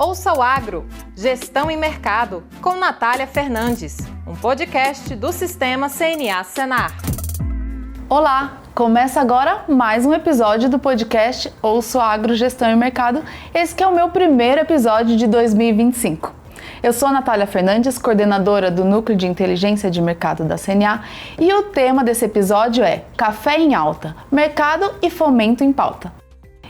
Ouça o Agro, Gestão e Mercado, com Natália Fernandes, um podcast do Sistema CNA Senar. Olá, começa agora mais um episódio do podcast Ouça o Agro, Gestão e Mercado, esse que é o meu primeiro episódio de 2025. Eu sou a Natália Fernandes, coordenadora do Núcleo de Inteligência de Mercado da CNA, e o tema desse episódio é Café em Alta, Mercado e Fomento em Pauta.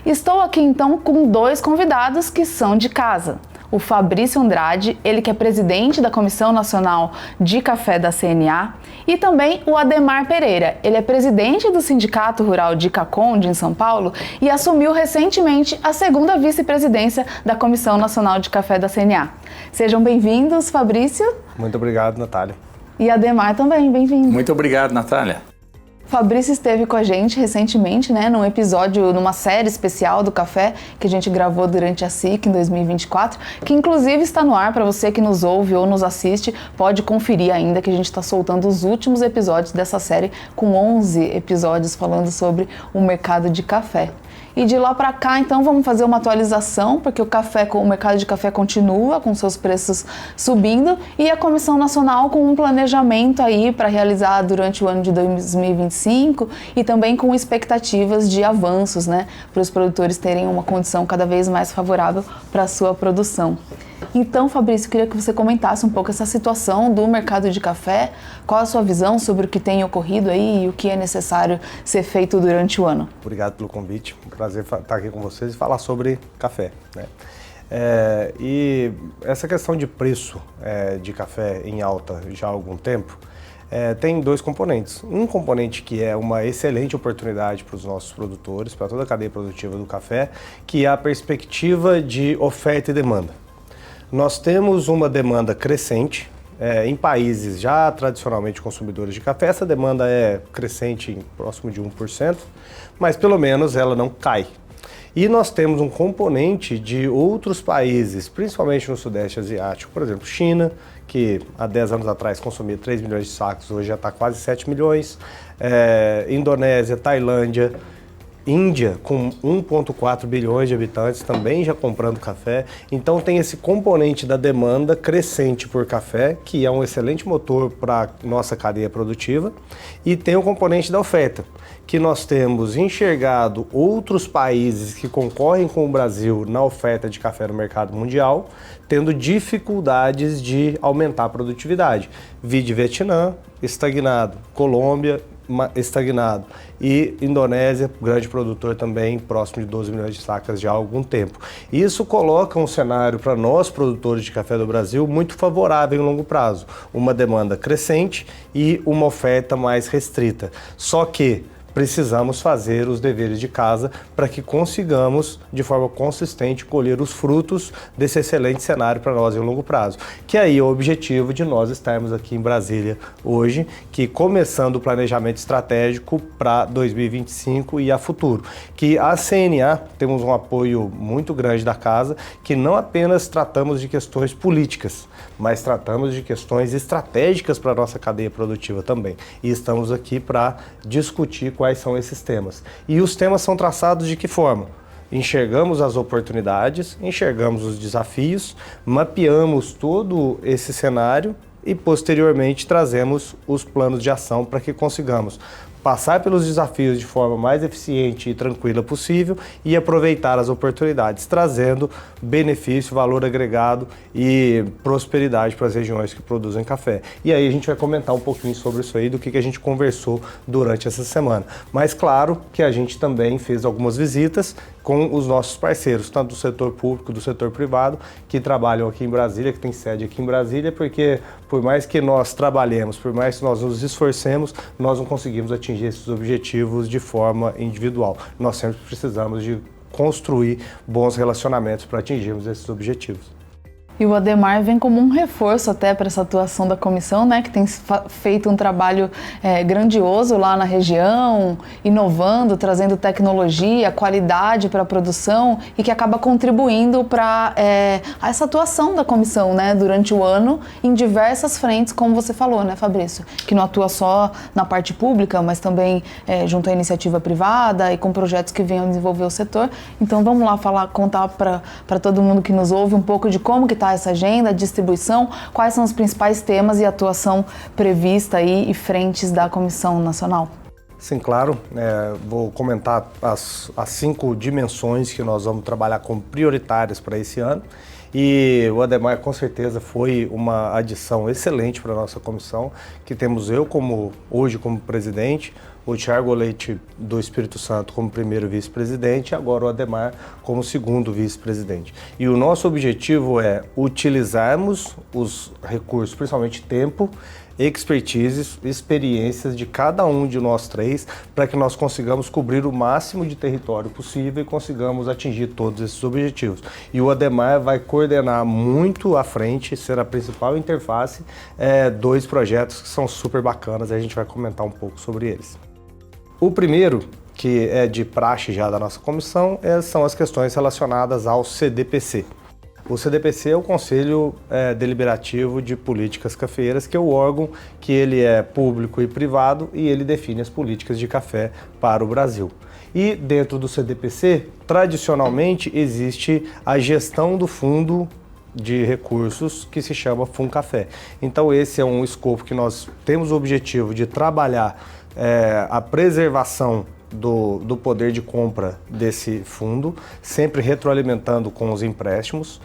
Estou aqui então com dois convidados que são de casa. O Fabrício Andrade, ele que é presidente da Comissão Nacional de Café da CNA, e também o Ademar Pereira, ele é presidente do Sindicato Rural de Caconde, em São Paulo, e assumiu recentemente a segunda vice-presidência da Comissão Nacional de Café da CNA. Sejam bem-vindos, Fabrício. Muito obrigado, Natália. E Ademar também, bem-vindo. Muito obrigado, Natália. Fabrício esteve com a gente recentemente, num episódio, numa série especial do café que a gente gravou durante a SIC em 2024, que inclusive está no ar para você que nos ouve ou nos assiste, pode conferir ainda que a gente está soltando os últimos episódios dessa série com 11 episódios falando sobre o mercado de café. E de lá para cá, então, vamos fazer uma atualização, porque o mercado de café continua com seus preços subindo e a Comissão Nacional com um planejamento aí para realizar durante o ano de 2025 e também com expectativas de avanços, para os produtores terem uma condição cada vez mais favorável para a sua produção. Então, Fabrício, queria que você comentasse um pouco essa situação do mercado de café, qual a sua visão sobre o que tem ocorrido aí e o que é necessário ser feito durante o ano. Obrigado pelo convite, um prazer estar aqui com vocês e falar sobre café. E essa questão de preço de café em alta já há algum tempo, tem dois componentes. Um componente que é uma excelente oportunidade para os nossos produtores, para toda a cadeia produtiva do café, que é a perspectiva de oferta e demanda. Nós temos uma demanda crescente em países já tradicionalmente consumidores de café. Essa demanda é crescente em próximo de 1%, mas pelo menos ela não cai. E nós temos um componente de outros países, principalmente no Sudeste Asiático, por exemplo, China, que há 10 anos atrás consumia 3 milhões de sacos, hoje já está quase 7 milhões, Indonésia, Tailândia, Índia, com 1,4 bilhões de habitantes, também já comprando café. Então tem esse componente da demanda crescente por café, que é um excelente motor para a nossa cadeia produtiva. E tem o componente da oferta, que nós temos enxergado outros países que concorrem com o Brasil na oferta de café no mercado mundial, tendo dificuldades de aumentar a produtividade. Vide Vietnã, estagnado, Colômbia, estagnado, e Indonésia, grande produtor também, próximo de 12 milhões de sacas já há algum tempo. Isso coloca um cenário para nós, produtores de café do Brasil, muito favorável em longo prazo. Uma demanda crescente e uma oferta mais restrita. Só que precisamos fazer os deveres de casa para que consigamos, de forma consistente, colher os frutos desse excelente cenário para nós em longo prazo. Que aí é o objetivo de nós estarmos aqui em Brasília hoje, que começando o planejamento estratégico para 2025 e a futuro. Que a CNA temos um apoio muito grande da casa, que não apenas tratamos de questões políticas, mas tratamos de questões estratégicas para a nossa cadeia produtiva também. E estamos aqui para discutir quais são esses temas. E os temas são traçados de que forma? Enxergamos as oportunidades, enxergamos os desafios, mapeamos todo esse cenário e posteriormente trazemos os planos de ação para que consigamos passar pelos desafios de forma mais eficiente e tranquila possível e aproveitar as oportunidades, trazendo benefício, valor agregado e prosperidade para as regiões que produzem café. E aí a gente vai comentar um pouquinho sobre isso aí, do que a gente conversou durante essa semana. Mas claro que a gente também fez algumas visitas com os nossos parceiros, tanto do setor público, do setor privado, que trabalham aqui em Brasília, que tem sede aqui em Brasília, porque por mais que nós trabalhemos, por mais que nós nos esforcemos, nós não conseguimos atingir esses objetivos de forma individual. Nós sempre precisamos de construir bons relacionamentos para atingirmos esses objetivos. E o Adhemar vem como um reforço até para essa atuação da comissão, né, que tem feito um trabalho grandioso lá na região, inovando, trazendo tecnologia, qualidade para a produção e que acaba contribuindo para essa atuação da comissão, né, durante o ano em diversas frentes, como você falou, né, Fabrício? Que não atua só na parte pública, mas também junto à iniciativa privada e com projetos que venham desenvolver o setor. Então vamos lá contar para todo mundo que nos ouve um pouco de como que está essa agenda, a distribuição, quais são os principais temas e atuação prevista aí e frentes da Comissão Nacional. Sim, claro. Vou comentar as 5 dimensões que nós vamos trabalhar como prioritárias para esse ano. E o Adhemar, com certeza, foi uma adição excelente para a nossa comissão, que temos eu hoje como presidente, o Thiago Leite do Espírito Santo como primeiro vice-presidente e agora o Adhemar como segundo vice-presidente. E o nosso objetivo é utilizarmos os recursos, principalmente tempo, expertises, experiências de cada um de nós 3 para que nós consigamos cobrir o máximo de território possível e consigamos atingir todos esses objetivos. E o Adhemar vai coordenar muito à frente, ser a principal interface, 2 projetos que são super bacanas e a gente vai comentar um pouco sobre eles. O primeiro, que é de praxe já da nossa comissão, são as questões relacionadas ao CDPC. O CDPC é o Conselho Deliberativo de Políticas Cafeeiras, que é o órgão que ele é público e privado e ele define as políticas de café para o Brasil. E dentro do CDPC, tradicionalmente, existe a gestão do fundo de recursos que se chama FUNCAFé. Então esse é um escopo que nós temos o objetivo de trabalhar a preservação do poder de compra desse fundo, sempre retroalimentando com os empréstimos,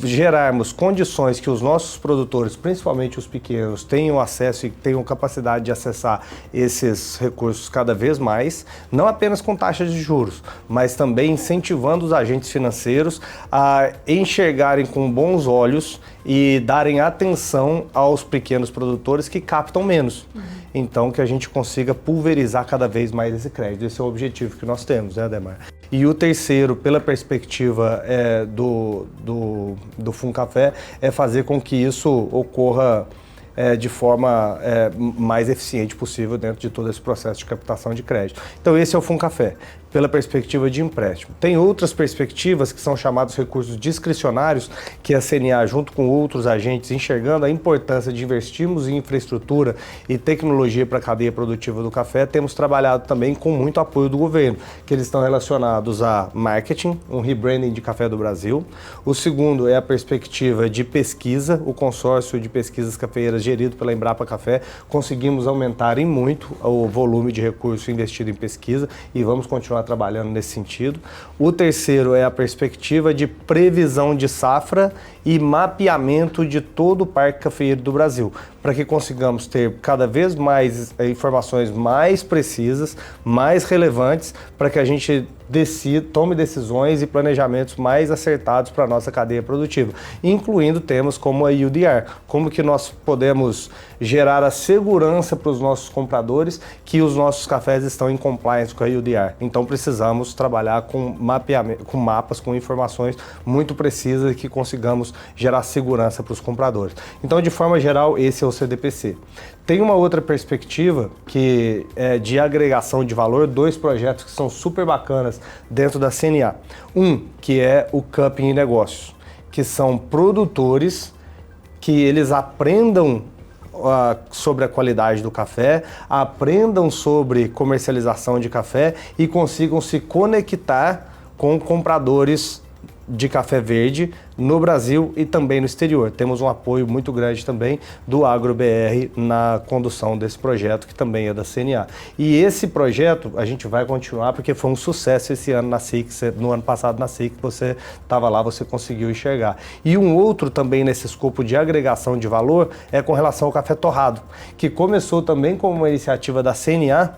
gerarmos condições que os nossos produtores, principalmente os pequenos, tenham acesso e tenham capacidade de acessar esses recursos cada vez mais, não apenas com taxas de juros, mas também incentivando os agentes financeiros a enxergarem com bons olhos e darem atenção aos pequenos produtores que captam menos. Então, que a gente consiga pulverizar cada vez mais esse crédito. Esse é o objetivo que nós temos, né, Adhemar? E o terceiro, pela perspectiva do FUNCAFé, é fazer com que isso ocorra de forma mais eficiente possível dentro de todo esse processo de captação de crédito. Então esse é o FUNCAFé, pela perspectiva de empréstimo. Tem outras perspectivas que são chamados recursos discricionários, que a CNA, junto com outros agentes, enxergando a importância de investirmos em infraestrutura e tecnologia para a cadeia produtiva do café, temos trabalhado também com muito apoio do governo, que eles estão relacionados a marketing, um rebranding de Café do Brasil. O segundo é a perspectiva de pesquisa, o consórcio de pesquisas cafeeiras gerido pela Embrapa Café, conseguimos aumentar em muito o volume de recurso investido em pesquisa e vamos continuar trabalhando nesse sentido. O terceiro é a perspectiva de previsão de safra e mapeamento de todo o parque cafeeiro do Brasil, para que consigamos ter cada vez mais informações mais precisas, mais relevantes, para que a gente tome decisões e planejamentos mais acertados para a nossa cadeia produtiva, incluindo temas como a UDR, como que nós podemos gerar a segurança para os nossos compradores que os nossos cafés estão em compliance com a UDR. Então precisamos trabalhar com mapeamento, com mapas, com informações muito precisas e que consigamos gerar segurança para os compradores. Então, de forma geral, esse é o CDPC. Tem uma outra perspectiva que é de agregação de valor, 2 projetos que são super bacanas dentro da CNA. Um, que é o Cupping em Negócios, que são produtores que eles aprendam sobre a qualidade do café, aprendam sobre comercialização de café e consigam se conectar com compradores de café verde no Brasil e também no exterior. Temos um apoio muito grande também do AgroBR na condução desse projeto, que também é da CNA. E esse projeto a gente vai continuar porque foi um sucesso esse ano na SIC, no ano passado na SIC, você estava lá, você conseguiu enxergar. E um outro também nesse escopo de agregação de valor é com relação ao café torrado, que começou também como uma iniciativa da CNA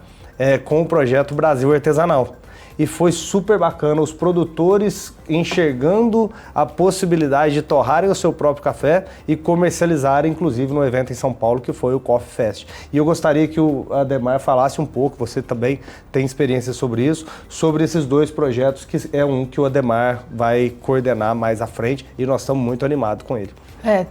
com o projeto Brasil Artesanal. e foi super bacana, os produtores enxergando a possibilidade de torrarem o seu próprio café e comercializarem, inclusive no evento em São Paulo, que foi o Coffee Fest. E eu gostaria que o Ademar falasse um pouco, você também tem experiência sobre isso, sobre esses dois projetos, que é um que o Ademar vai coordenar mais à frente, e nós estamos muito animados com ele.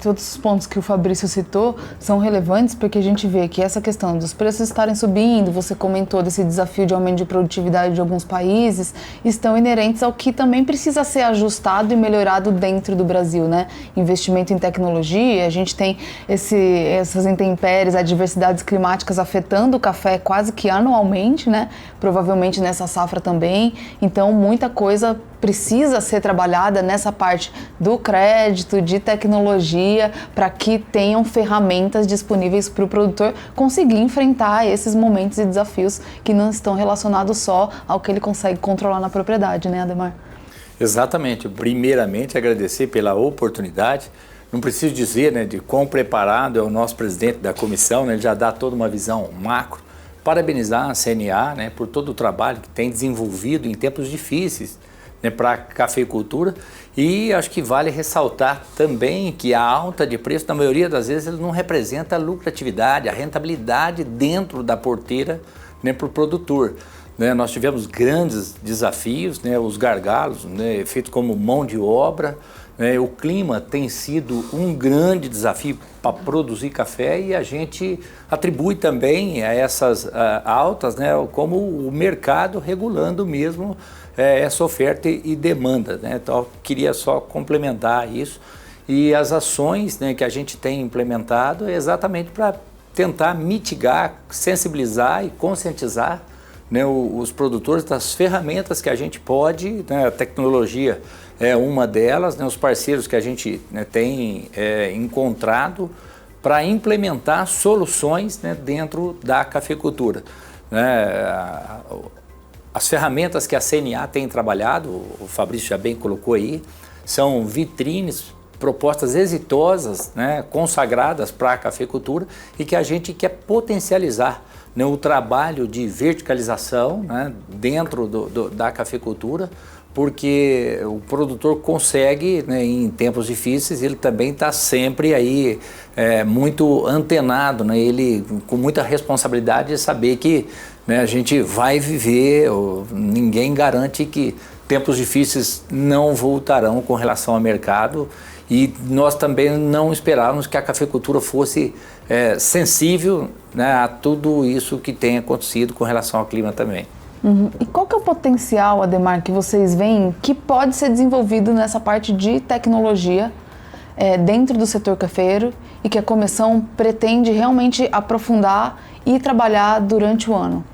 Todos os pontos que o Fabrício citou são relevantes porque a gente vê que essa questão dos preços estarem subindo, você comentou desse desafio de aumento de produtividade de alguns países, estão inerentes ao que também precisa ser ajustado e melhorado dentro do Brasil, né? Investimento em tecnologia, a gente tem essas intempéries, adversidades climáticas afetando o café quase que anualmente, né? Provavelmente nessa safra também, então muita coisa precisa ser trabalhada nessa parte do crédito, de tecnologia, para que tenham ferramentas disponíveis para o produtor conseguir enfrentar esses momentos e desafios que não estão relacionados só ao que ele consegue controlar na propriedade, né, Ademar? Exatamente. Primeiramente, agradecer pela oportunidade. Não preciso dizer, né, de quão preparado é o nosso presidente da comissão, né, ele já dá toda uma visão macro. Parabenizar a CNA, né, por todo o trabalho que tem desenvolvido em tempos difíceis, né, para a cafeicultura, e acho que vale ressaltar também que a alta de preço, na maioria das vezes, ele não representa a lucratividade, a rentabilidade dentro da porteira, né, para o produtor. Né, nós tivemos grandes desafios, né, os gargalos, né, feitos como mão de obra, né, o clima tem sido um grande desafio para produzir café, e a gente atribui também a essas altas, né, como o mercado regulando mesmo essa oferta e demanda, né? Então, eu queria só complementar isso, e as ações, né, que a gente tem implementado é exatamente para tentar mitigar, sensibilizar e conscientizar, né, os produtores das ferramentas que a gente pode, né, a tecnologia é uma delas, né, os parceiros que a gente, né, tem encontrado para implementar soluções, né, dentro da cafeicultura, né. As ferramentas que a CNA tem trabalhado, o Fabrício já bem colocou aí, são vitrines, propostas exitosas, né, consagradas para a cafeicultura, e que a gente quer potencializar, né, o trabalho de verticalização, né, dentro da cafeicultura, porque o produtor consegue, né, em tempos difíceis, ele também está sempre aí muito antenado, né, ele com muita responsabilidade de saber que, né, a gente vai viver, ninguém garante que tempos difíceis não voltarão com relação ao mercado, e nós também não esperávamos que a cafeicultura fosse sensível, né, a tudo isso que tem acontecido com relação ao clima também. Uhum. E qual que é o potencial, Ademar, que vocês veem que pode ser desenvolvido nessa parte de tecnologia dentro do setor cafeiro, e que a comissão pretende realmente aprofundar e trabalhar durante o ano?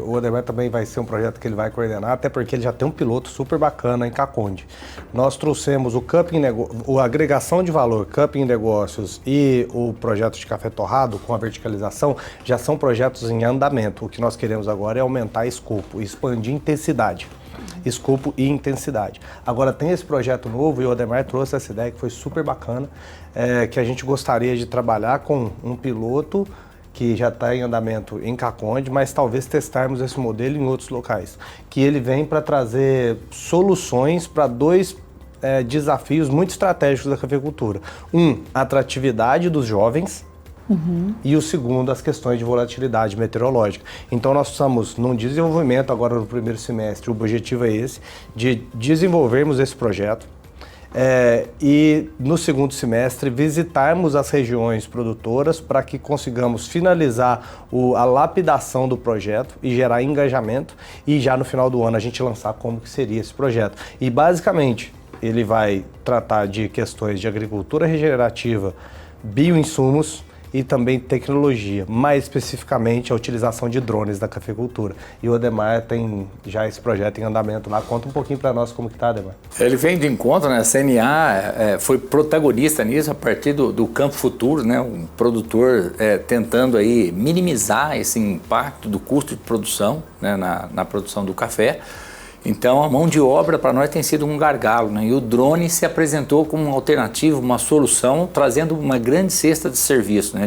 O Ademar também vai ser um projeto que ele vai coordenar, até porque ele já tem um piloto super bacana em Caconde. Nós trouxemos a agregação de valor, Cupping em Negócios e o projeto de café torrado com a verticalização, já são projetos em andamento. O que nós queremos agora é aumentar escopo, expandir intensidade. Escopo e intensidade. Agora tem esse projeto novo, e o Ademar trouxe essa ideia que foi super bacana, que a gente gostaria de trabalhar com um piloto que já está em andamento em Caconde, mas talvez testarmos esse modelo em outros locais, que ele vem para trazer soluções para dois desafios muito estratégicos da cafeicultura. A atratividade dos jovens, e o segundo, as questões de volatilidade meteorológica. Então nós estamos num desenvolvimento agora no primeiro semestre, o objetivo é esse, de desenvolvermos esse projeto, e no segundo semestre visitarmos as regiões produtoras para que consigamos finalizar a lapidação do projeto e gerar engajamento, e já no final do ano a gente lançar como que seria esse projeto. E basicamente ele vai tratar de questões de agricultura regenerativa, bioinsumos e também tecnologia, mais especificamente a utilização de drones da cafeicultura. E o Ademar tem já esse projeto em andamento lá. Conta um pouquinho para nós como que tá, Ademar. Ele vem de encontro, né? A CNA foi protagonista nisso a partir do Campo Futuro, né? Um produtor tentando aí minimizar esse impacto do custo de produção, né? na produção do café. Então a mão de obra para nós tem sido um gargalo, né? E o drone se apresentou como uma alternativa, uma solução, trazendo uma grande cesta de serviço, né?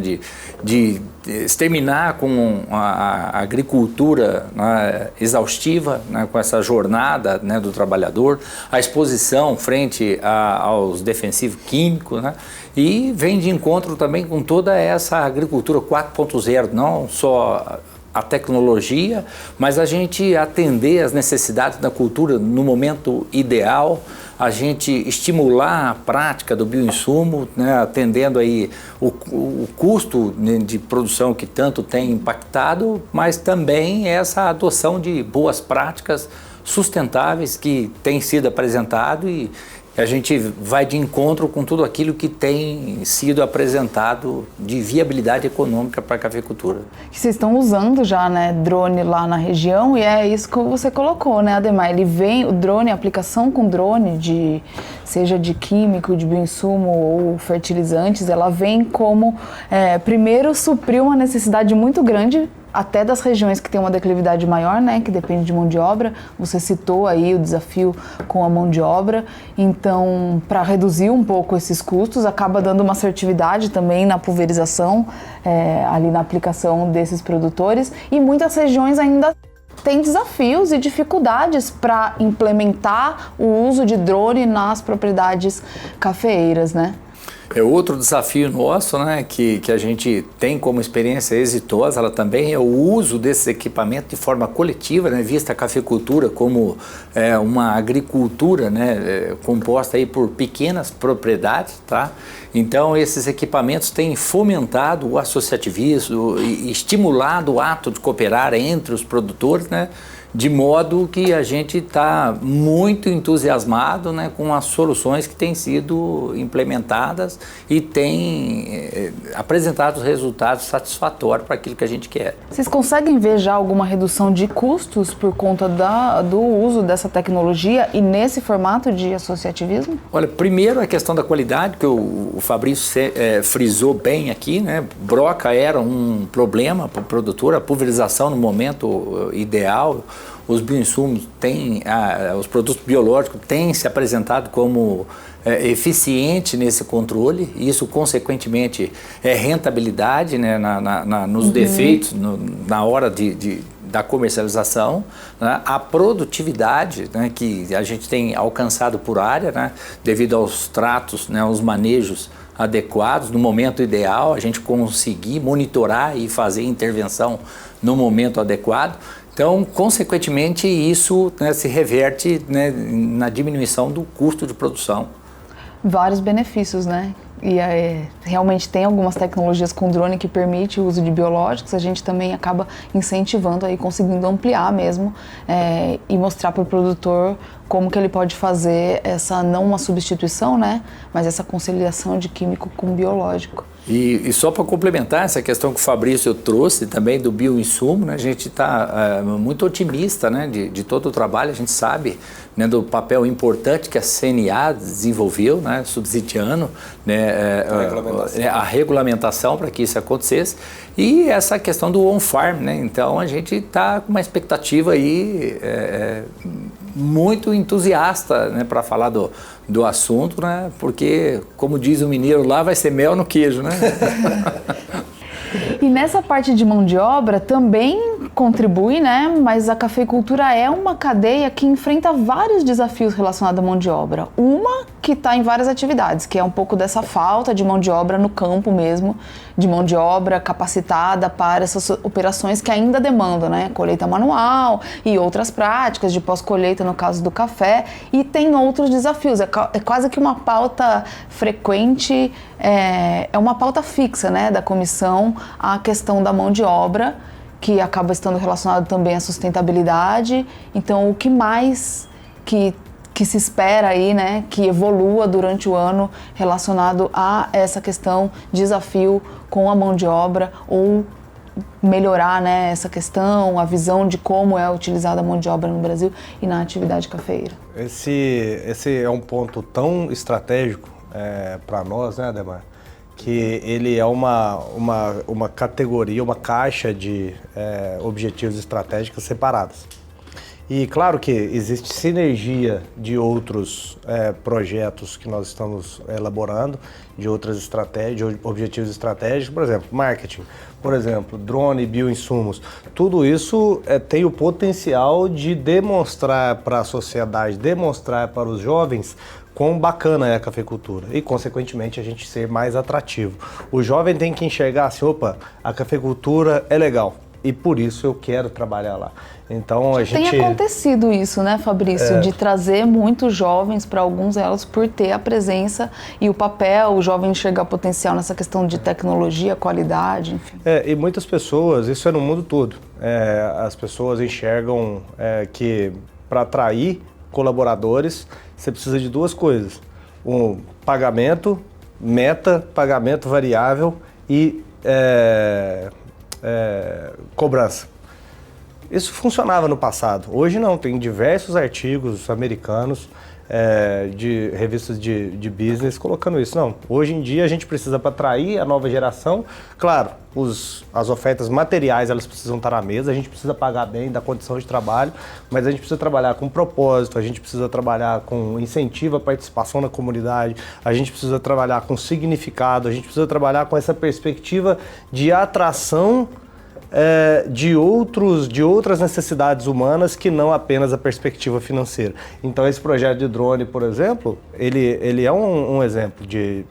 De exterminar com a agricultura, né, exaustiva, né, com essa jornada, né, do trabalhador, a exposição frente aos defensivos químicos, né? E vem de encontro também com toda essa agricultura 4.0, não só a tecnologia, mas a gente atender às necessidades da cultura no momento ideal, a gente estimular a prática do bioinsumo, né, atendendo aí o custo, né, de produção que tanto tem impactado, mas também essa adoção de boas práticas sustentáveis que tem sido apresentado e a gente vai de encontro com tudo aquilo que tem sido apresentado de viabilidade econômica para a cafeicultura. Vocês estão usando já, né, drone lá na região e é isso que você colocou, né, Ademar? Ele vem, o drone, a aplicação com drone, seja de químico, de bioinsumo ou fertilizantes, ela vem como, primeiro, suprir uma necessidade muito grande até das regiões que têm uma declividade maior, né, que depende de mão de obra. Você citou aí o desafio com a mão de obra. Então, para reduzir um pouco esses custos, acaba dando uma assertividade também na pulverização, ali na aplicação desses produtores. E muitas regiões ainda têm desafios e dificuldades para implementar o uso de drone nas propriedades cafeeiras, né? É outro desafio nosso, né, que a gente tem como experiência exitosa, ela também é o uso desses equipamentos de forma coletiva, né, vista a cafeicultura como uma agricultura, né, composta aí por pequenas propriedades, tá? Então esses equipamentos têm fomentado o associativismo e estimulado o ato de cooperar entre os produtores, né, de modo que a gente está muito entusiasmado, né, com as soluções que têm sido implementadas e têm apresentado resultados satisfatórios para aquilo que a gente quer. Vocês conseguem ver já alguma redução de custos por conta do uso dessa tecnologia e nesse formato de associativismo? Olha, primeiro a questão da qualidade, que o Fabrício frisou bem aqui, né? Broca era um problema para o produtor, a pulverização no momento ideal. Os bioinsumos os produtos biológicos têm se apresentado como eficiente nesse controle, e isso consequentemente é rentabilidade, né, nos defeitos, na hora da comercialização, né, a produtividade, né, que a gente tem alcançado por área, né, devido aos tratos, né, aos manejos adequados, no momento ideal, a gente conseguir monitorar e fazer intervenção no momento adequado. Então, consequentemente, isso, né, se reverte, né, na diminuição do custo de produção. Vários benefícios, né? E realmente tem algumas tecnologias com drone que permite o uso de biológicos, a gente também acaba incentivando aí, conseguindo ampliar mesmo e mostrar para o produtor como que ele pode fazer essa, não uma substituição, né, mas essa conciliação de químico com biológico. E só para complementar essa questão que o Fabrício trouxe também do bioinsumo, né, a gente está muito otimista, né, de todo o trabalho, a gente sabe, né, do papel importante que a CNA desenvolveu, né, subsidiando, né, a regulamentação para que isso acontecesse, e essa questão do on-farm, né, então a gente está com uma expectativa aí muito entusiasta, né, para falar do assunto, né, porque, como diz o mineiro lá, vai ser mel no queijo, né? E nessa parte de mão de obra também contribui, né? Mas a cafeicultura é uma cadeia que enfrenta vários desafios relacionados à mão de obra. Uma que está em várias atividades, que é um pouco dessa falta de mão de obra no campo mesmo, de mão de obra capacitada para essas operações que ainda demandam, né? Colheita manual e outras práticas de pós-colheita no caso do café. E tem outros desafios, é quase que uma pauta frequente, é uma pauta fixa, né, da comissão, a questão da mão de obra, que acaba estando relacionado também à sustentabilidade. Então, o que mais que se espera aí, né, que evolua durante o ano relacionado a essa questão, desafio com a mão de obra, ou melhorar, né, essa questão, a visão de como é utilizada a mão de obra no Brasil e na atividade cafeeira? Esse é um ponto tão estratégico para nós, né, Ademar? Que ele é uma categoria, uma caixa de objetivos estratégicos separados. E claro que existe sinergia de outros projetos que nós estamos elaborando, de outras estratégias, de objetivos estratégicos, por exemplo, marketing, por exemplo, drone, bioinsumos. Tudo isso tem o potencial de demonstrar para a sociedade, demonstrar para os jovens quão bacana é a cafeicultura e, consequentemente, a gente ser mais atrativo. O jovem tem que enxergar assim, opa, a cafeicultura é legal e por isso eu quero trabalhar lá. Então a gente... Tem acontecido isso, né, Fabrício, de trazer muitos jovens, para alguns delas, por ter a presença e o papel, o jovem enxergar potencial nessa questão de tecnologia, qualidade, enfim. E muitas pessoas, isso é no mundo todo, as pessoas enxergam que para atrair colaboradores, você precisa de duas coisas: um pagamento, meta, pagamento variável e cobrança. Isso funcionava no passado. Hoje não, tem diversos artigos americanos de revistas de business colocando isso. Não, hoje em dia a gente precisa, para atrair a nova geração, claro, as ofertas materiais elas precisam estar na mesa, a gente precisa pagar bem da condição de trabalho, mas a gente precisa trabalhar com propósito, a gente precisa trabalhar com incentivo à participação na comunidade, a gente precisa trabalhar com significado, a gente precisa trabalhar com essa perspectiva de atração de outras necessidades humanas que não apenas a perspectiva financeira. Então esse projeto de drone, por exemplo, ele é um exemplo de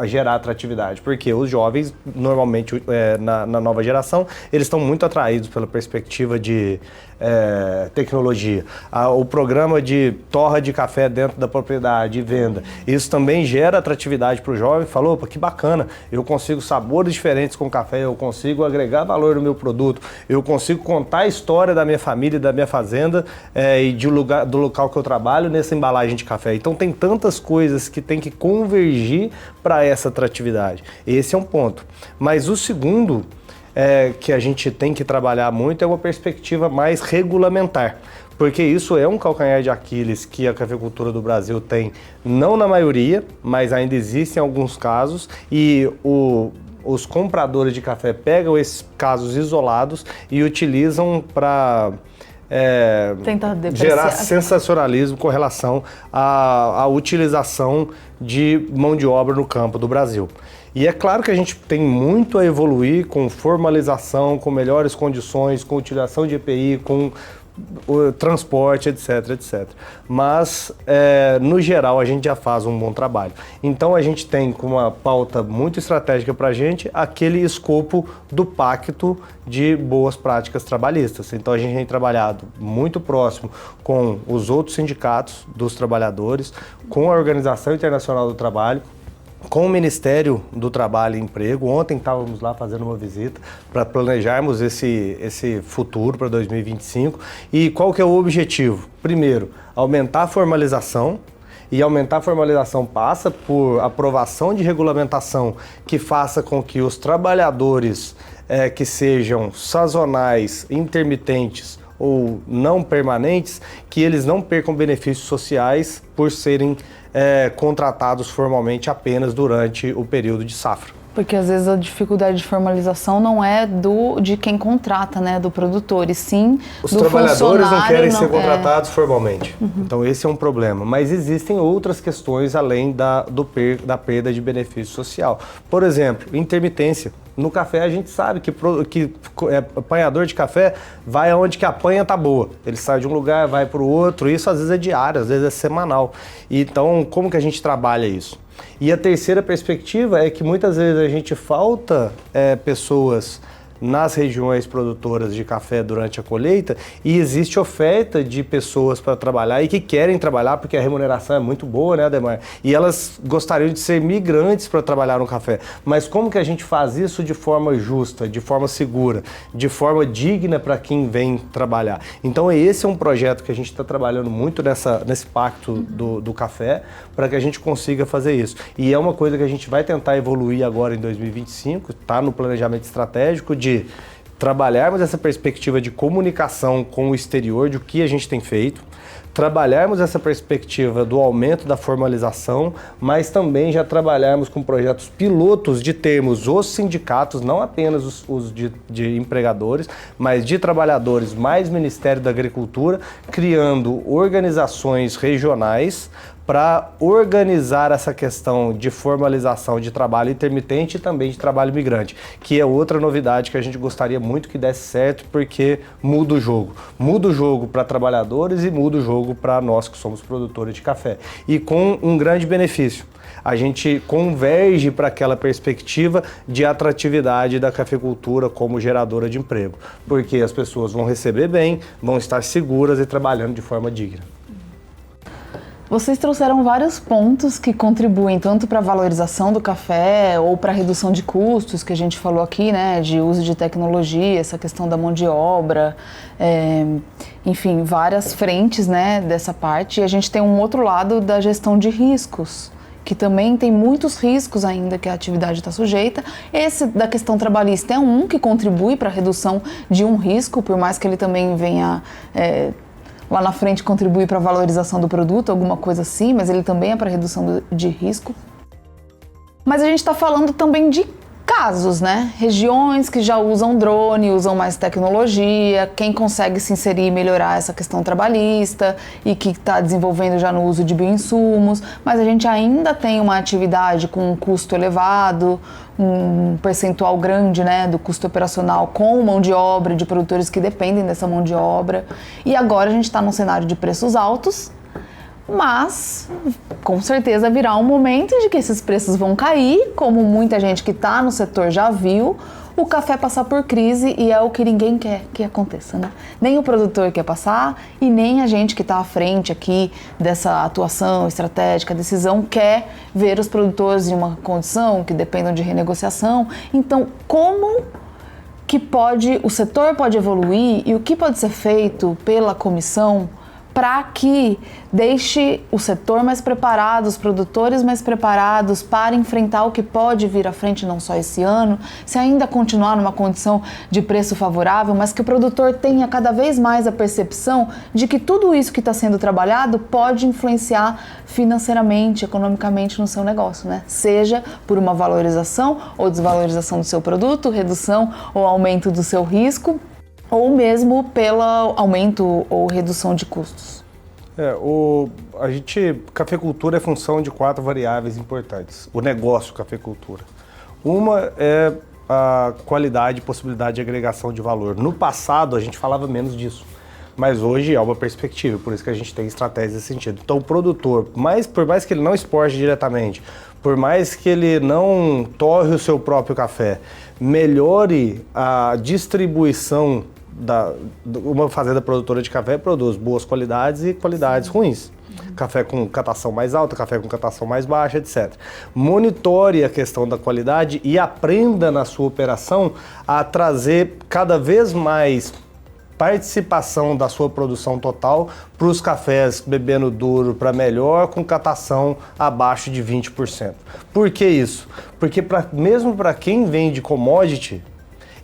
gerar atratividade, porque os jovens, normalmente na nova geração, eles estão muito atraídos pela perspectiva de tecnologia. O programa de torra de café dentro da propriedade e venda, isso também gera atratividade para o jovem. Falou, opa, que bacana, eu consigo sabores diferentes com café, eu consigo agregar valor no meu produto, eu consigo contar a história da minha família, da minha fazenda e do local que eu trabalho nessa embalagem de café. Então tem tantas coisas que tem que convergir para essa atratividade. Esse é um ponto. Mas o segundo que a gente tem que trabalhar muito é uma perspectiva mais regulamentar, porque isso é um calcanhar de Aquiles que a cafeicultura do Brasil tem, não na maioria, mas ainda existem alguns casos, e os compradores de café pegam esses casos isolados e utilizam para gerar sensacionalismo com relação à utilização de mão de obra no campo do Brasil. E é claro que a gente tem muito a evoluir com formalização, com melhores condições, com utilização de EPI, com o transporte, etc, etc. Mas, no geral, a gente já faz um bom trabalho. Então, a gente tem com uma pauta muito estratégica para a gente aquele escopo do pacto de boas práticas trabalhistas. Então, a gente tem trabalhado muito próximo com os outros sindicatos dos trabalhadores, com a Organização Internacional do Trabalho, com o Ministério do Trabalho e Emprego. Ontem estávamos lá fazendo uma visita para planejarmos esse futuro para 2025. E qual que é o objetivo? Primeiro, aumentar a formalização. E aumentar a formalização passa por aprovação de regulamentação que faça com que os trabalhadores que sejam sazonais, intermitentes ou não permanentes, que eles não percam benefícios sociais por serem contratados formalmente apenas durante o período de safra. Porque às vezes a dificuldade de formalização não é de quem contrata, né, do produtor, e sim os do trabalhadores não querem ser contratados formalmente. Então esse é um problema. Mas existem outras questões além da perda de benefício social. Por exemplo, intermitência. No café a gente sabe que apanhador de café vai aonde que a apanha tá boa. Ele sai de um lugar, vai para o outro, isso às vezes é diário, às vezes é semanal. Então, como que a gente trabalha isso? E a terceira perspectiva é que muitas vezes a gente falta pessoas nas regiões produtoras de café durante a colheita e existe oferta de pessoas para trabalhar e que querem trabalhar porque a remuneração é muito boa, né, Ademar? E elas gostariam de ser migrantes para trabalhar no café. Mas como que a gente faz isso de forma justa, de forma segura, de forma digna para quem vem trabalhar? Então esse é um projeto que a gente está trabalhando muito nesse pacto do café para que a gente consiga fazer isso. E é uma coisa que a gente vai tentar evoluir agora em 2025, está no planejamento estratégico de trabalharmos essa perspectiva de comunicação com o exterior, de o que a gente tem feito, trabalharmos essa perspectiva do aumento da formalização, mas também já trabalharmos com projetos pilotos de termos os sindicatos, não apenas os de empregadores, mas de trabalhadores mais Ministério da Agricultura, criando organizações regionais para organizar essa questão de formalização de trabalho intermitente e também de trabalho migrante, que é outra novidade que a gente gostaria muito que desse certo, porque muda o jogo. Muda o jogo para trabalhadores e muda o jogo para nós que somos produtores de café. E com um grande benefício. A gente converge para aquela perspectiva de atratividade da cafeicultura como geradora de emprego, porque as pessoas vão receber bem, vão estar seguras e trabalhando de forma digna. Vocês trouxeram vários pontos que contribuem tanto para a valorização do café ou para a redução de custos, que a gente falou aqui, né, de uso de tecnologia, essa questão da mão de obra, enfim, várias frentes, né, dessa parte. E a gente tem um outro lado da gestão de riscos, que também tem muitos riscos ainda que a atividade está sujeita. Esse da questão trabalhista é um que contribui para a redução de um risco, por mais que ele também venha lá na frente contribuir para a valorização do produto, alguma coisa assim, mas ele também é para redução de risco. Mas a gente está falando também de casos, né? Regiões que já usam drone, usam mais tecnologia, quem consegue se inserir e melhorar essa questão trabalhista e que está desenvolvendo já no uso de bioinsumos, mas a gente ainda tem uma atividade com um custo elevado, um percentual grande, né, do custo operacional com mão de obra, de produtores que dependem dessa mão de obra. E agora a gente está num cenário de preços altos, mas com certeza virá um momento de que esses preços vão cair, como muita gente que está no setor já viu, o café passar por crise, e é o que ninguém quer que aconteça, né? Nem o produtor quer passar e nem a gente que está à frente aqui dessa atuação estratégica, decisão, quer ver os produtores em uma condição que dependam de renegociação. Então, como que o setor pode evoluir e o que pode ser feito pela comissão para que deixe o setor mais preparado, os produtores mais preparados para enfrentar o que pode vir à frente não só esse ano, se ainda continuar numa condição de preço favorável, mas que o produtor tenha cada vez mais a percepção de que tudo isso que está sendo trabalhado pode influenciar financeiramente, economicamente no seu negócio, né? Seja por uma valorização ou desvalorização do seu produto, redução ou aumento do seu risco, ou mesmo pelo aumento ou redução de custos. Cafeicultura é função de 4 variáveis importantes. O negócio cafeicultura. Uma é a qualidade e possibilidade de agregação de valor. No passado a gente falava menos disso, mas hoje é uma perspectiva, por isso que a gente tem estratégias nesse sentido. Então o produtor, por mais que ele não exporte diretamente, por mais que ele não torre o seu próprio café, melhore a distribuição. Uma fazenda produtora de café produz boas qualidades e qualidades ruins. Café com catação mais alta, café com catação mais baixa, etc. Monitore a questão da qualidade e aprenda na sua operação a trazer cada vez mais participação da sua produção total para os cafés bebendo duro para melhor, com catação abaixo de 20%. Por que isso? Porque mesmo para quem vende commodity,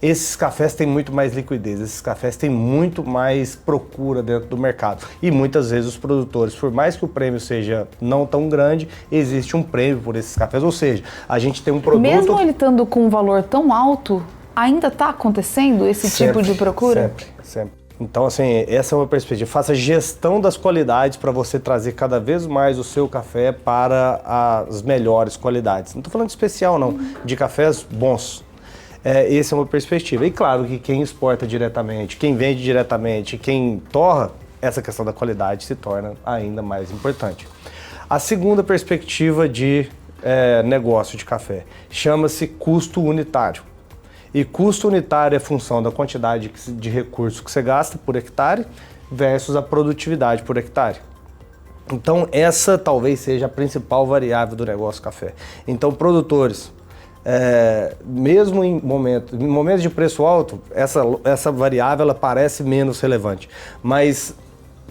esses cafés têm muito mais liquidez, esses cafés têm muito mais procura dentro do mercado. E muitas vezes os produtores, por mais que o prêmio seja não tão grande, existe um prêmio por esses cafés. Ou seja, a gente tem um produto... Mesmo ele estando com um valor tão alto, ainda está acontecendo esse tipo de procura? Sempre. Então, assim, essa é uma perspectiva. Faça gestão das qualidades para você trazer cada vez mais o seu café para as melhores qualidades. Não estou falando de especial, não, de cafés bons. Essa é uma perspectiva. E claro que quem exporta diretamente, quem vende diretamente, quem torra, essa questão da qualidade se torna ainda mais importante. A segunda perspectiva de negócio de café chama-se custo unitário. E custo unitário é função da quantidade de recursos que você gasta por hectare versus a produtividade por hectare. Então essa talvez seja a principal variável do negócio café. Então produtores, mesmo em momentos de preço alto, essa variável ela parece menos relevante, mas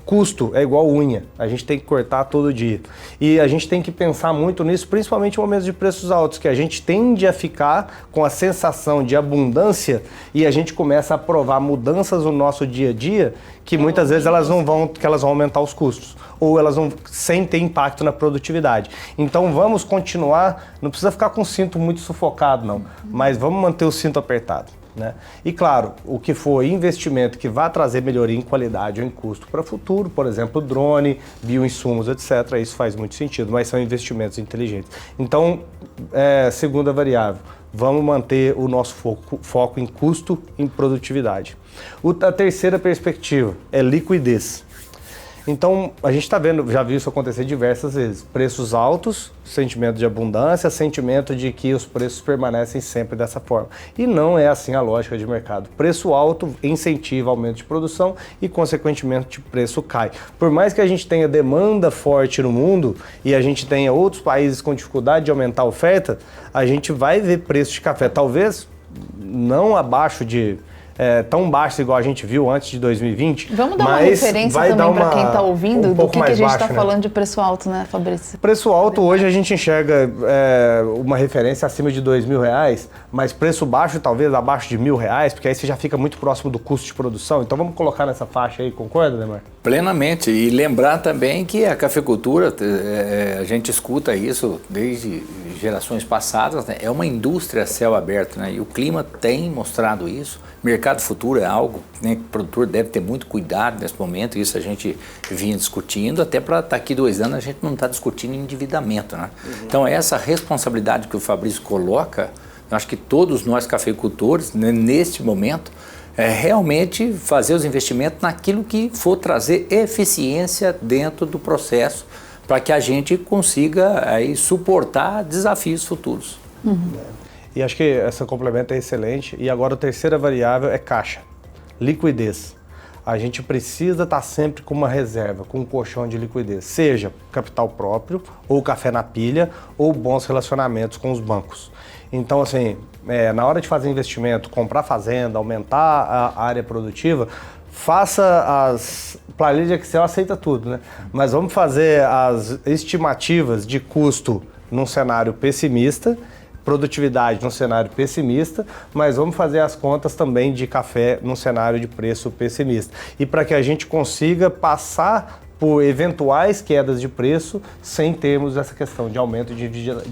Custo é igual unha, a gente tem que cortar todo dia. E a gente tem que pensar muito nisso, principalmente em momentos de preços altos, que a gente tende a ficar com a sensação de abundância e a gente começa a provar mudanças no nosso dia a dia que muitas vezes elas vão aumentar os custos ou elas vão sem ter impacto na produtividade. Então vamos continuar, não precisa ficar com o cinto muito sufocado não, mas vamos manter o cinto apertado. Né? E claro, o que for investimento que vai trazer melhoria em qualidade ou em custo para o futuro, por exemplo, drone, bioinsumos, etc., isso faz muito sentido, mas são investimentos inteligentes. Então, segunda variável, vamos manter o nosso foco em custo e em produtividade. A terceira perspectiva é liquidez. Então, a gente está vendo, já viu isso acontecer diversas vezes. Preços altos, sentimento de abundância, sentimento de que os preços permanecem sempre dessa forma. E não é assim a lógica de mercado. Preço alto incentiva aumento de produção e, consequentemente, o preço cai. Por mais que a gente tenha demanda forte no mundo e a gente tenha outros países com dificuldade de aumentar a oferta, a gente vai ver preço de café, talvez não abaixo de... tão baixo igual a gente viu antes de 2020. Vamos dar uma referência também para quem está ouvindo do que a gente está falando de preço alto, né, Fabrício? Preço alto hoje a gente enxerga uma referência acima de R$2.000, mas preço baixo talvez abaixo de R$1.000, porque aí você já fica muito próximo do custo de produção. Então vamos colocar nessa faixa aí, concorda, Neymar? Plenamente. E lembrar também que a cafeicultura, a gente escuta isso desde gerações passadas, né? É uma indústria a céu aberto, né? E o clima tem mostrado isso. Mercado futuro é algo, né, que o produtor deve ter muito cuidado nesse momento, isso a gente vinha discutindo, até para daqui 2 anos a gente não está discutindo endividamento, né? Então essa responsabilidade que o Fabrício coloca, eu acho que todos nós cafeicultores, né, neste momento, realmente fazer os investimentos naquilo que for trazer eficiência dentro do processo, para que a gente consiga aí suportar desafios futuros. E acho que essa complementa é excelente. E agora a terceira variável é caixa, liquidez. A gente precisa estar sempre com uma reserva, com um colchão de liquidez, seja capital próprio, ou café na pilha, ou bons relacionamentos com os bancos. Então, assim, na hora de fazer investimento, comprar fazenda, aumentar a área produtiva, faça as planilhas de Excel, aceita tudo, né? Mas vamos fazer as estimativas de custo num cenário pessimista, produtividade num cenário pessimista, mas vamos fazer as contas também de café num cenário de preço pessimista. E para que a gente consiga passar por eventuais quedas de preço sem termos essa questão de aumento de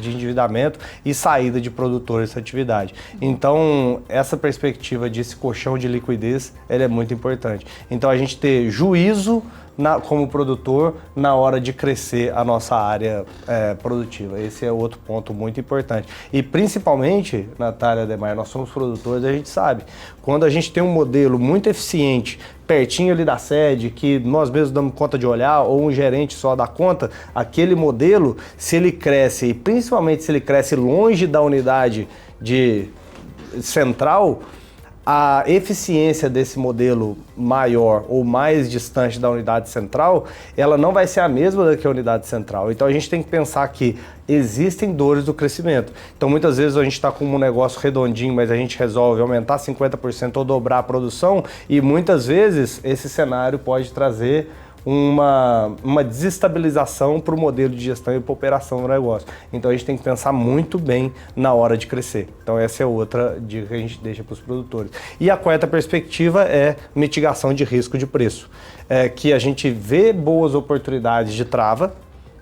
endividamento e saída de produtores dessa atividade. Então, essa perspectiva desse colchão de liquidez, ela é muito importante. Então, a gente ter juízo como produtor na hora de crescer a nossa área produtiva. Esse é outro ponto muito importante. E principalmente, Natália, Ademar, nós somos produtores, a gente sabe, quando a gente tem um modelo muito eficiente, pertinho ali da sede, que nós mesmos damos conta de olhar, ou um gerente só dá conta, aquele modelo, se ele cresce, e principalmente se ele cresce longe da unidade central, a eficiência desse modelo maior ou mais distante da unidade central, ela não vai ser a mesma da que a unidade central. Então a gente tem que pensar que existem dores do crescimento. Então muitas vezes a gente está com um negócio redondinho, mas a gente resolve aumentar 50% ou dobrar a produção, e muitas vezes esse cenário pode trazer uma desestabilização para o modelo de gestão e para a operação do negócio. Então a gente tem que pensar muito bem na hora de crescer. Então essa é outra dica que a gente deixa para os produtores. E a quarta perspectiva é mitigação de risco de preço, que a gente vê boas oportunidades de trava,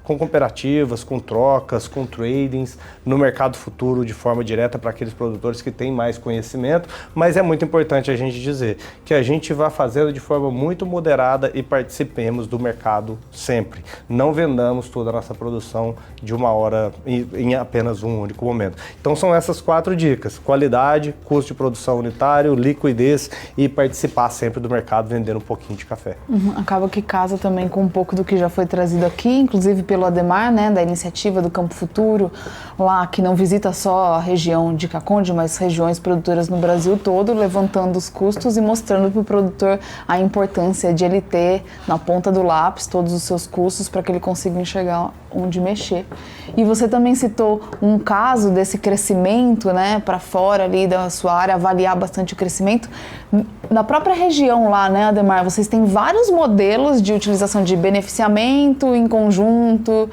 com cooperativas, com trocas, com tradings, no mercado futuro de forma direta para aqueles produtores que têm mais conhecimento, mas é muito importante a gente dizer que a gente vai fazendo de forma muito moderada e participemos do mercado sempre. Não vendamos toda a nossa produção de uma hora em apenas um único momento. Então são essas 4 dicas: qualidade, custo de produção unitário, liquidez e participar sempre do mercado vendendo um pouquinho de café. Acaba que casa também com um pouco do que já foi trazido aqui, inclusive pelo Ademar, né, da iniciativa do Campo Futuro, lá que não visita só a região de Caconde, mas regiões produtoras no Brasil todo, levantando os custos e mostrando para o produtor a importância de ele ter na ponta do lápis todos os seus custos para que ele consiga enxergar onde mexer. E você também citou um caso desse crescimento, né, para fora ali da sua área, avaliar bastante o crescimento. Na própria região lá, né, Ademar, vocês têm vários modelos de utilização de beneficiamento em conjunto,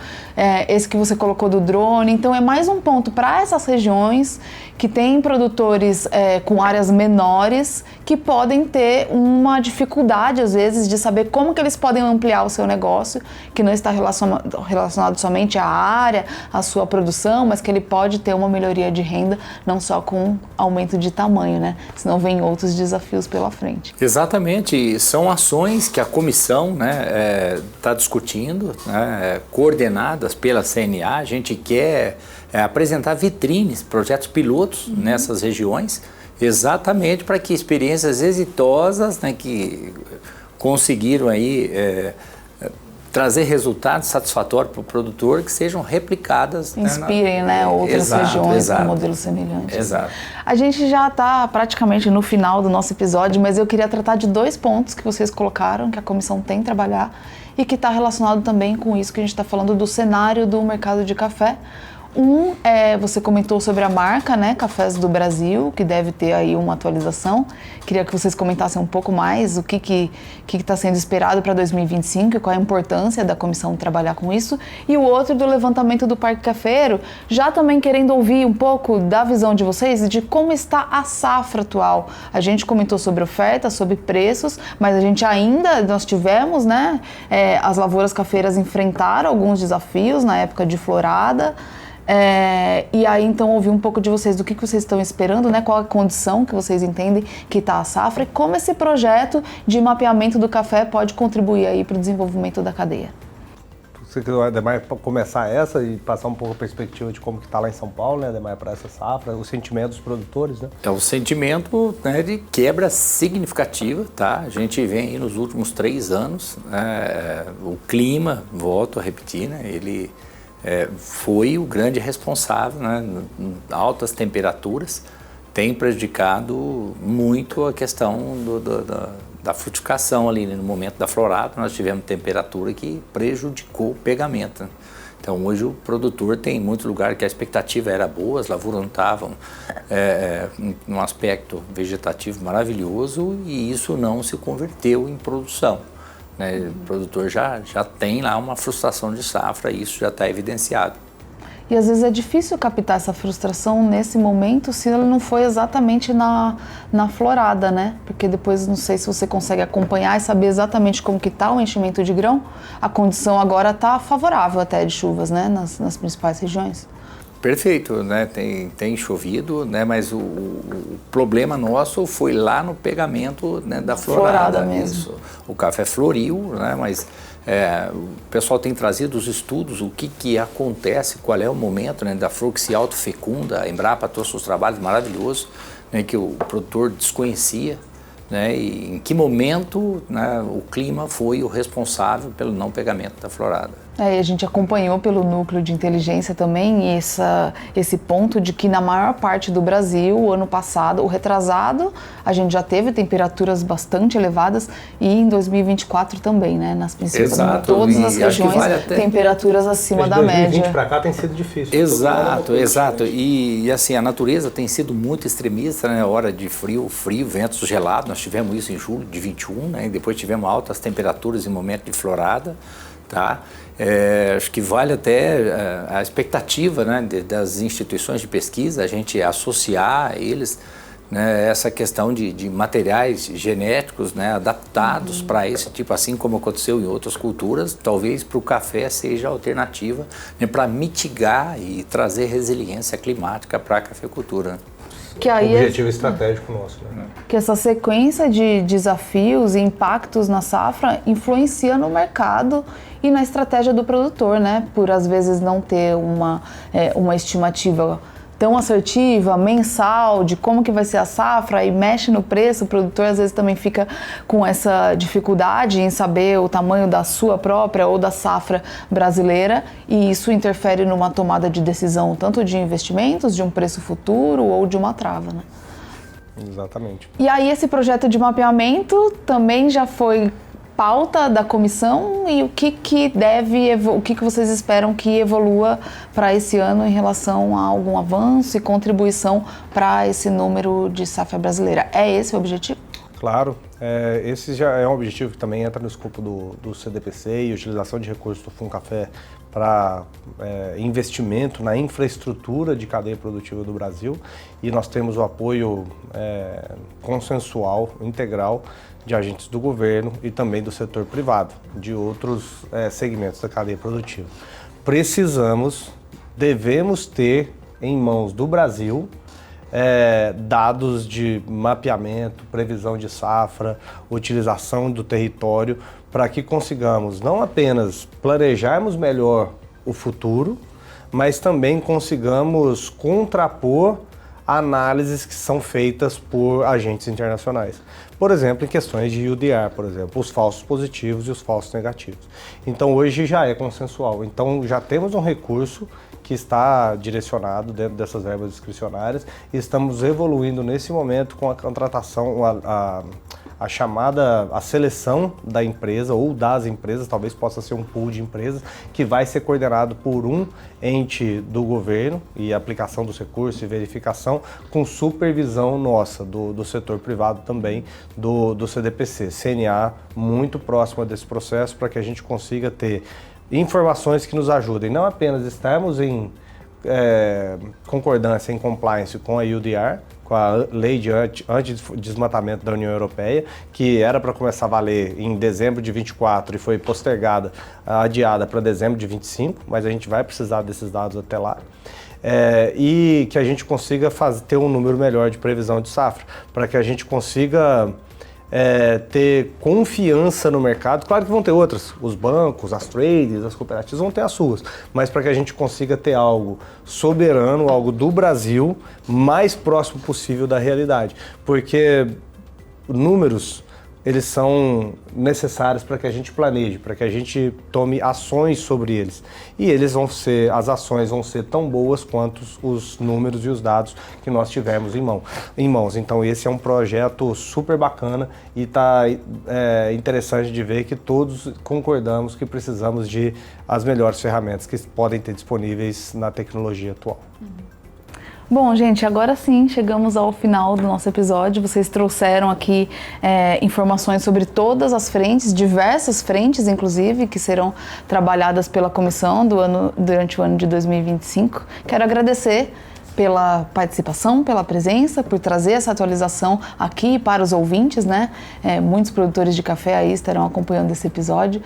esse que você colocou do drone. Então é mais um ponto para essas regiões que tem produtores com áreas menores que podem ter uma dificuldade, às vezes, de saber como que eles podem ampliar o seu negócio, que não está relacionado somente à área, à sua produção, mas que ele pode ter uma melhoria de renda, não só com aumento de tamanho, né? Senão vem outros desafios pela frente. Exatamente, são ações que a comissão está discutindo, né, coordenadas pela CNA. A gente quer apresentar vitrines, projetos pilotos nessas regiões, exatamente para que experiências exitosas, né, que conseguiram aí trazer resultados satisfatórios para o produtor, que sejam replicadas. Inspirem, né, outras regiões com modelos semelhantes. Exato. A gente já está praticamente no final do nosso episódio, mas eu queria tratar de 2 pontos que vocês colocaram, que a comissão tem que trabalhar e que está relacionado também com isso que a gente está falando do cenário do mercado de café. Você comentou sobre a marca, né, Cafés do Brasil, que deve ter aí uma atualização. Queria que vocês comentassem um pouco mais o que está sendo esperado para 2025 e qual a importância da comissão trabalhar com isso. E o outro do levantamento do Parque Cafeiro, já também querendo ouvir um pouco da visão de vocês de como está a safra atual. A gente comentou sobre oferta, sobre preços, mas nós tivemos, né, as lavouras cafeiras enfrentaram alguns desafios na época de florada. E aí então ouvir um pouco de vocês, do que vocês estão esperando, né? Qual a condição que vocês entendem que está a safra e como esse projeto de mapeamento do café pode contribuir aí para o desenvolvimento da cadeia. Você quer, Ademar, começar essa e passar um pouco a perspectiva de como que está lá em São Paulo, né, Ademar, para essa safra, o sentimento dos produtores, né? É um sentimento, né, de quebra significativa, tá? A gente vem aí nos últimos 3 anos, o clima, volto a repetir, né, ele foi o grande responsável, né? Altas temperaturas têm prejudicado muito a questão da frutificação ali, né? No momento da florada nós tivemos temperatura que prejudicou o pegamento, né? Então hoje o produtor tem muitos lugares que a expectativa era boa, as lavouras não estavam num aspecto vegetativo maravilhoso e isso não se converteu em produção. Né? O produtor já tem lá uma frustração de safra e isso já está evidenciado. E às vezes é difícil captar essa frustração nesse momento se ela não foi exatamente na florada, né? Porque depois não sei se você consegue acompanhar e saber exatamente como que está o enchimento de grão. A condição agora está favorável até de chuvas, né? Nas principais regiões. Perfeito, né? Tem chovido, né? Mas o problema nosso foi lá no pegamento, né, da florada mesmo. Isso. O café floriu, né? Mas o pessoal tem trazido os estudos, o que acontece, qual é o momento, né, da Fruxi autofecunda. A Embrapa trouxe os trabalhos maravilhosos, né, que o produtor desconhecia. Né, e em que momento, né, o clima foi o responsável pelo não pegamento da florada. A gente acompanhou pelo núcleo de inteligência também esse ponto de que na maior parte do Brasil, o ano passado, o retrasado, a gente já teve temperaturas bastante elevadas e em 2024 também, né? Nas principais, em todas as regiões, temperaturas acima da média. 2020 para cá tem sido difícil. Exato. E assim, a natureza tem sido muito extremista, né? Hora de frio, ventos gelados. Nós tivemos isso em julho de 21, né? E depois tivemos altas temperaturas em momento de florada, tá? Acho que vale até a expectativa, né, das instituições de pesquisa, a gente associar a eles, né, essa questão de materiais genéticos, né, adaptados para esse tipo, assim como aconteceu em outras culturas, talvez para o café seja a alternativa, né, para mitigar e trazer resiliência climática para a cafeicultura. Que aí objetivo estratégico nosso, né? Que essa sequência de desafios e impactos na safra influencia no mercado e na estratégia do produtor, né? Por às vezes não ter uma estimativa tão assertiva, mensal, de como que vai ser a safra e mexe no preço, o produtor às vezes também fica com essa dificuldade em saber o tamanho da sua própria ou da safra brasileira e isso interfere numa tomada de decisão tanto de investimentos, de um preço futuro ou de uma trava, né? Exatamente. E aí esse projeto de mapeamento também já foi pauta da comissão e o que vocês esperam que evolua para esse ano em relação a algum avanço e contribuição para esse número de safra brasileira. É esse o objetivo? Claro, esse já é um objetivo que também entra no escopo do CDPC e utilização de recursos do Funcafé para investimento na infraestrutura de cadeia produtiva do Brasil, e nós temos o apoio consensual, integral, de agentes do governo e também do setor privado, de outros segmentos da cadeia produtiva. Devemos ter em mãos do Brasil dados de mapeamento, previsão de safra, utilização do território, para que consigamos não apenas planejarmos melhor o futuro, mas também consigamos contrapor análises que são feitas por agentes internacionais. Por exemplo, em questões de UDR, por exemplo, os falsos positivos e os falsos negativos. Então hoje já é consensual, então já temos um recurso que está direcionado dentro dessas verbas discricionárias e estamos evoluindo nesse momento com a contratação, a seleção da empresa ou das empresas, talvez possa ser um pool de empresas, que vai ser coordenado por um ente do governo e aplicação dos recursos e verificação com supervisão nossa, do setor privado também, do CDPC, CNA, muito próxima desse processo para que a gente consiga ter informações que nos ajudem, não apenas estarmos em concordância, em compliance com a UDR, com a lei de antidesmatamento da União Europeia, que era para começar a valer em dezembro de 24 e foi postergada, adiada para dezembro de 25, mas a gente vai precisar desses dados até lá. E que a gente consiga ter um número melhor de previsão de safra, para que a gente consiga ter confiança no mercado. Claro que vão ter outras, os bancos, as trades, as cooperativas vão ter as suas, mas para que a gente consiga ter algo soberano, algo do Brasil, mais próximo possível da realidade, porque números, eles são necessários para que a gente planeje, para que a gente tome ações sobre eles. E as ações vão ser tão boas quanto os números e os dados que nós tivermos em mãos. Então esse é um projeto super bacana e está interessante de ver que todos concordamos que precisamos de as melhores ferramentas que podem ter disponíveis na tecnologia atual. Bom, gente, agora sim chegamos ao final do nosso episódio. Vocês trouxeram aqui informações sobre todas as frentes, diversas frentes, inclusive, que serão trabalhadas pela comissão durante o ano de 2025. Quero agradecer pela participação, pela presença, por trazer essa atualização aqui para os ouvintes, né? Muitos produtores de café aí estarão acompanhando esse episódio.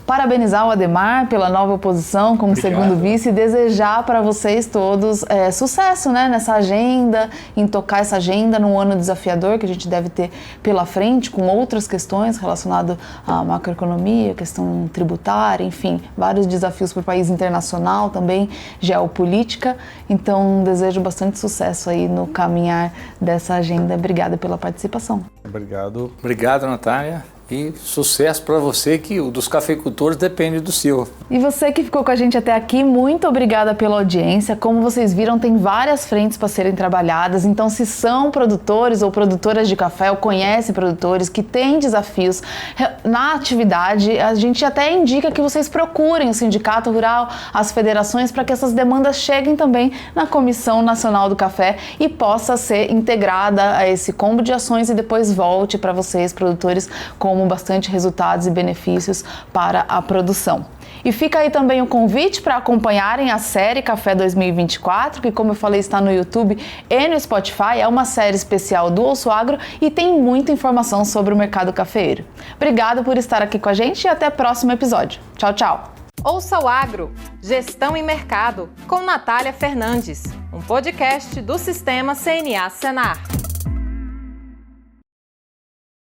Parabenizar o Ademar pela nova posição como segundo vice e desejar para vocês todos sucesso, né, nessa agenda, em tocar essa agenda num ano desafiador que a gente deve ter pela frente, com outras questões relacionadas à macroeconomia, questão tributária, enfim, vários desafios para o país internacional também, geopolítica. Então, desejo bastante sucesso aí no caminhar dessa agenda. Obrigada pela participação. Obrigado. Obrigado, Natália. E sucesso para você, que o dos cafeicultores depende do seu. E você que ficou com a gente até aqui, muito obrigada pela audiência. Como vocês viram, tem várias frentes para serem trabalhadas. Então, se são produtores ou produtoras de café, ou conhecem produtores que têm desafios na atividade, a gente até indica que vocês procurem o Sindicato Rural, as federações, para que essas demandas cheguem também na Comissão Nacional do Café e possa ser integrada a esse combo de ações e depois volte para vocês, produtores, com bastante resultados e benefícios para a produção. E fica aí também o convite para acompanharem a série Café 2024, que, como eu falei, está no YouTube e no Spotify. É uma série especial do Ouço Agro e tem muita informação sobre o mercado cafeeiro. Obrigado por estar aqui com a gente e até o próximo episódio. Tchau, tchau! Ouça o Agro, Gestão e Mercado, com Natália Fernandes, um podcast do Sistema CNA Senar.